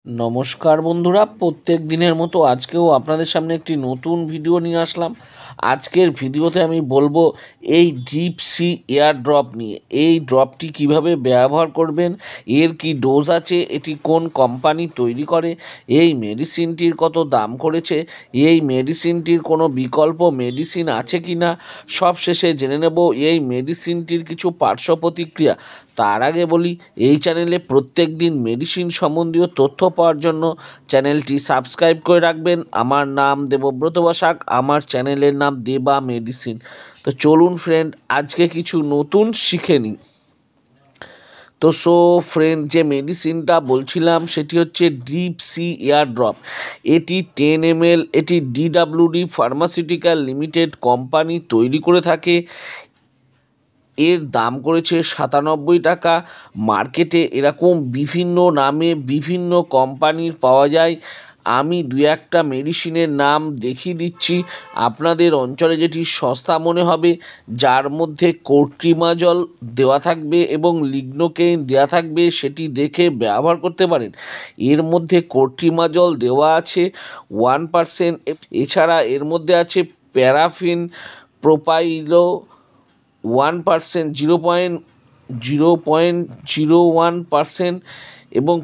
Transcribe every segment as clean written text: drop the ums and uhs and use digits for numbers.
নমস্কার বন্ধুরা, প্রত্যেক দিনের মতো আজকেও আপনাদের সামনে একটি নতুন ভিডিও নিয়ে আসলাম। আজকের ভিডিওতে আমি বলবো এই ড্রিপ সি এয়ার ড্রপ নিয়ে। এই ড্রপটি কিভাবে ব্যবহার করবেন, এর কি ডোজ আছে, এটি কোন কোম্পানি তৈরি করে, এই মেডিসিনটির কত দাম করেছে, এই মেডিসিনটির কোনো বিকল্প মেডিসিন আছে কি না, সব শেষে জেনে নেব এই মেডিসিনটির কিছু পার্শ্ব প্রতিক্রিয়া। তার আগে বলি, এই চ্যানেলে প্রত্যেক দিন মেডিসিন সম্বন্ধীয় তথ্য পাওয়ার জন্য চ্যানেলটি সাবস্ক্রাইব করে রাখবেন। আমার নাম দেবব্রত বসাক, আমার চ্যানেলের নাম দেবা মেডিসিন। তো চলুন ফ্রেন্ড, আজকে কিছু নতুন শিখে নিই। তো ফ্রেন্ড, যে মেডিসিনটা বলছিলাম সেটি হচ্ছে ড্রিপ সি এয়ার ড্রপ। এটি 10 ml, এটি DWD ফার্মাসিউটিক্যাল লিমিটেড কোম্পানি তৈরি করে থাকে। এর দাম করেছে 97 টাকা। মার্কেটে এরকম বিভিন্ন নামে বিভিন্ন কোম্পানির পাওয়া যায়। আমি দু একটা মেডিসিনের নাম দেখিয়ে দিচ্ছি আপনাদের অঞ্চলে যেটি সস্তা মনে হবে, যার মধ্যে কোট্রিমাজল দেওয়া থাকবে এবং লিগনোকেইন দেওয়া থাকবে, সেটি দেখে ব্যবহার করতে পারেন। এর মধ্যে কোট্রিমাজল দেওয়া আছে 1%। এছাড়া এর মধ্যে আছে প্যারাফিন প্রোপাইলো 1%, 0.01%, এবং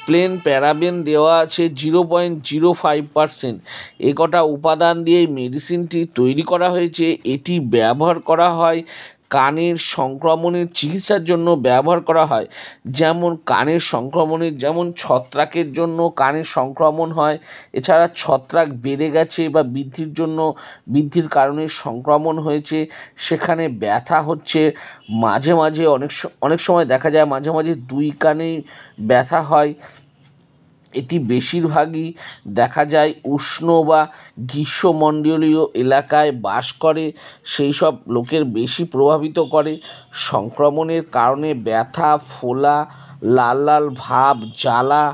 প্লেন প্যারাবেন দেওয়া আছে 0.05%। এ কটা উপাদান দিয়ে মেডিসিনটি তৈরি করা হয়েছে। এটি ব্যবহার করা হয় কানের সংক্রমণের চিকিৎসার জন্য ব্যবহার করা হয়। যেমন কানের সংক্রমণের, যেমন ছত্রাকের জন্য কানের সংক্রমণ হয়, এছাড়া ছত্রাক বেড়ে গেছে বা বৃদ্ধির কারণে সংক্রমণ হয়েছে, সেখানে ব্যথা হচ্ছে, মাঝে মাঝে অনেক সময় দেখা যায় মাঝে মাঝে দুই কানেই ব্যথা হয়। এটি বেশিরভাগই দেখা যায় উষ্ণ বা গ্রীষ্মমণ্ডলীয় এলাকায় বাস করে সেই সব লোকের বেশি প্রভাবিত করে। সংক্রমণের কারণে ব্যথা, ফোলা, লাল লাল ভাব, জ্বালা,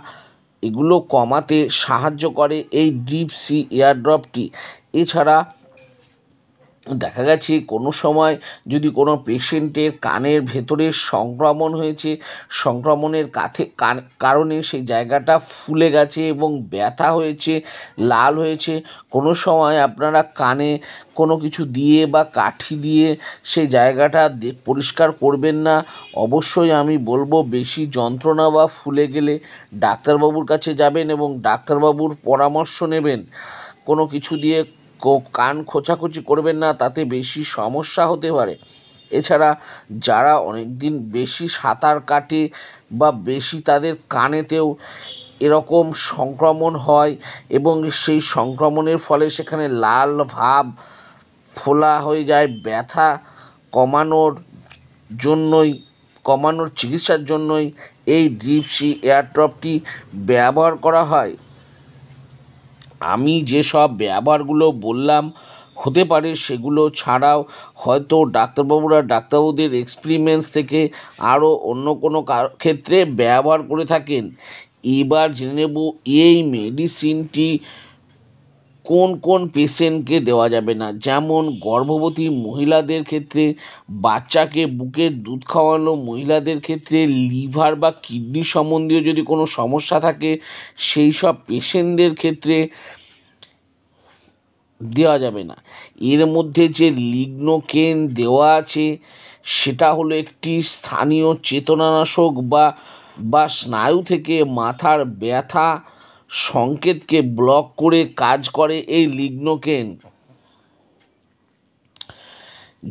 এগুলো কমাতে সাহায্য করে এই ড্রিপ সি এয়ারড্রপটি। এছাড়া দেখা গেছে কোনো সময় যদি কোনো পেশেন্টের কানের ভেতরে সংক্রমণ হয়েছে, সংক্রমণের কারণে সেই জায়গাটা ফুলে গেছে এবং ব্যথা হয়েছে, লাল হয়েছে, কোনো সময় আপনারা কানে কোনো কিছু দিয়ে বা কাঠি দিয়ে সেই জায়গাটা পরিষ্কার করবেন না। অবশ্যই আমি বলবো, বেশি যন্ত্রণা বা ফুলে গেলে ডাক্তারবাবুর কাছে যাবেন এবং ডাক্তারবাবুর পরামর্শ নেবেন। কোনো কিছু দিয়ে কান খোঁচাখুচি করবেন না, তাতে বেশি সমস্যা হতে পারে। এছাড়া যারা অনেক দিন বেশি সাঁতার কাটে বা বেশি তাদের কানেতেও এরকম সংক্রমণ হয় এবং সেই সংক্রমণের ফলে সেখানে লাল ভাব, ফোলা হয়ে যায়, ব্যথা কমানোর চিকিৎসার জন্যই এই ড্রিপ সি এয়ারড্রপটি ব্যবহার করা হয়। আমি যেসব ব্যবহারগুলো বললাম, হতে পারে সেগুলো ছাড়াও হয়তো ডাক্তারবাবুদের এক্সপেরিমেন্টস থেকে আরও অন্য কোনো ক্ষেত্রে ব্যবহার করে থাকেন। এবার জেনে নেব এই মেডিসিনটি কোন কোন পেশেন্টকে দেওয়া যাবে না। যেমন গর্ভবতী মহিলাদের ক্ষেত্রে, বাচ্চাকে বুকের দুধ খাওয়ানো মহিলাদের ক্ষেত্রে, লিভার বা কিডনি সম্বন্ধীয় যদি কোনো সমস্যা থাকে সেই সব পেশেন্টদের ক্ষেত্রে দেওয়া যাবে না। এর মধ্যে যে লিগনোকেন দেওয়া আছে সেটা হলো একটি স্থানীয় চেতনানাশক বা স্নায়ু থেকে মাথার ব্যথা সংকেতকে ব্লক করে কাজ করে এই লিগনোকেন।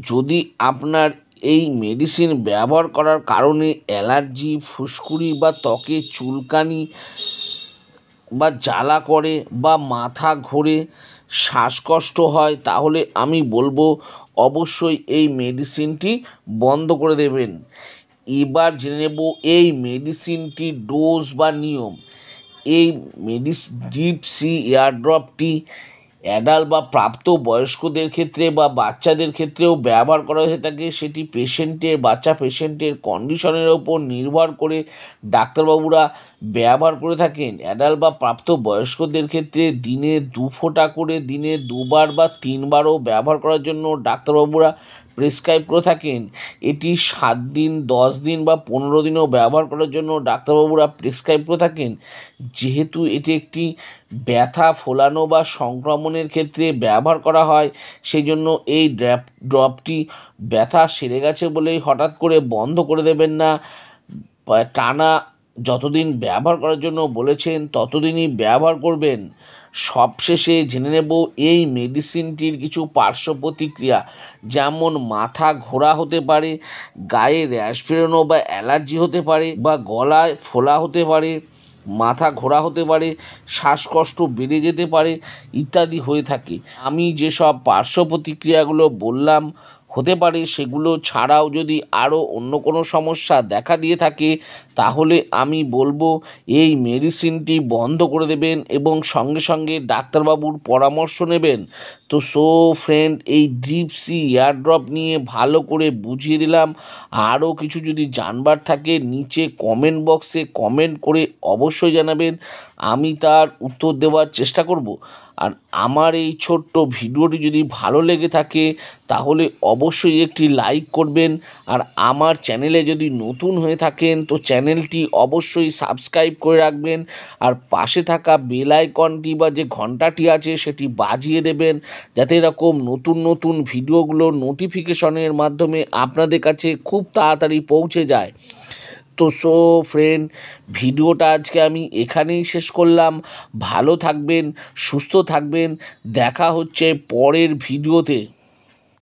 যদি আপনার এই মেডিসিন ব্যবহার করার কারণে অ্যালার্জি, ফুসকুড়ি বা ত্বকে চুলকানি বা জ্বালা করে বা মাথা ঘোরে, শ্বাসকষ্ট হয়, তাহলে আমি বলবো অবশ্যই এই মেডিসিনটি বন্ধ করে দেবেন। এবার জেনে নেব এই মেডিসিনটির ডোজ বা নিয়ম। এই ড্রিপ সি এয়ারড্রপটি অ্যাডাল্ট বা প্রাপ্ত বয়স্কদের ক্ষেত্রে বা বাচ্চাদের ক্ষেত্রেও ব্যবহার করা হয়ে থাকে। সেটি বাচ্চা পেশেন্টের কন্ডিশনের ওপর নির্ভর করে ডাক্তারবাবুরা ব্যবহার করে থাকেন। অ্যাডাল্ট বা প্রাপ্ত বয়স্কদের ক্ষেত্রে দিনে 2 ফোঁটা করে, দিনে 2বার বা 3বারও ব্যবহার করার জন্য ডাক্তারবাবুরা প্রেসক্রাইব করে থাকেন, এটি 7 দিন, 10 দিন বা 15 দিনও ব্যবহার করার জন্য ডাক্তারবাবুরা প্রেসক্রাইব করে থাকেন। যেহেতু এটি একটি ব্যথা ফোলানো বা সংক্রমণের ক্ষেত্রে ব্যবহার করা হয়, সেই জন্য এই ড্রপটি ব্যথা সেরে গেছে বলেই হঠাৎ করে বন্ধ করে দেবেন না। টানা যতদিন ব্যবহার করার জন্য বলেছেন ততদিনই ব্যবহার করবেন। সবশেষে জেনে নেব এই মেডিসিনটির কিছু পার্শ্ব প্রতিক্রিয়া, যেমন মাথা ঘোরা হতে পারে, গায়ে র্যাশ বেরোনো বা অ্যালার্জি হতে পারে, বা গলায় ফোলা হতে পারে, মাথা ঘোরা হতে পারে, শ্বাসকষ্ট বেড়ে যেতে পারে ইত্যাদি হয়ে থাকে। আমি যেসব পার্শ্ব প্রতিক্রিয়াগুলো বললাম হতে পারে, সেগুলো ছাড়াও যদি আরও অন্য কোনো সমস্যা দেখা দিয়ে থাকে, তাহলে আমি বলবো এই মেডিসিনটি বন্ধ করে দেবেন এবং সঙ্গে সঙ্গে ডাক্তারবাবুর পরামর্শ নেবেন। তো ফ্রেন্ড, এই ড্রিপসি এয়ারড্রপ নিয়ে ভালো করে বুঝিয়ে দিলাম। আরও কিছু যদি জানবার থাকে নিচে কমেন্ট বক্সে কমেন্ট করে অবশ্যই জানাবেন, আমি তার উত্তর দেওয়ার চেষ্টা করব। আর আমার এই ছোট্ট ভিডিওটি যদি ভালো লেগে থাকে তাহলে অবশ্যই একটি লাইক করবেন। আর আমার চ্যানেলে যদি নতুন হয়ে থাকেন তো চ্যানেলটি অবশ্যই সাবস্ক্রাইব করে রাখবেন, আর পাশে থাকা বেল আইকনটি বা যে ঘন্টাটি আছে সেটি বাজিয়ে দেবেন, যাতে এরকম নতুন নতুন ভিডিওগুলোর নোটিফিকেশনের মাধ্যমে আপনাদের কাছে খুব তাড়াতাড়ি পৌঁছে যায়। তো ফ্রেন্ড, ভিডিওটা আজকে আমি এখানেই শেষ করলাম। ভালো থাকবেন, সুস্থ থাকবেন, দেখা হচ্ছে পরের ভিডিওতে।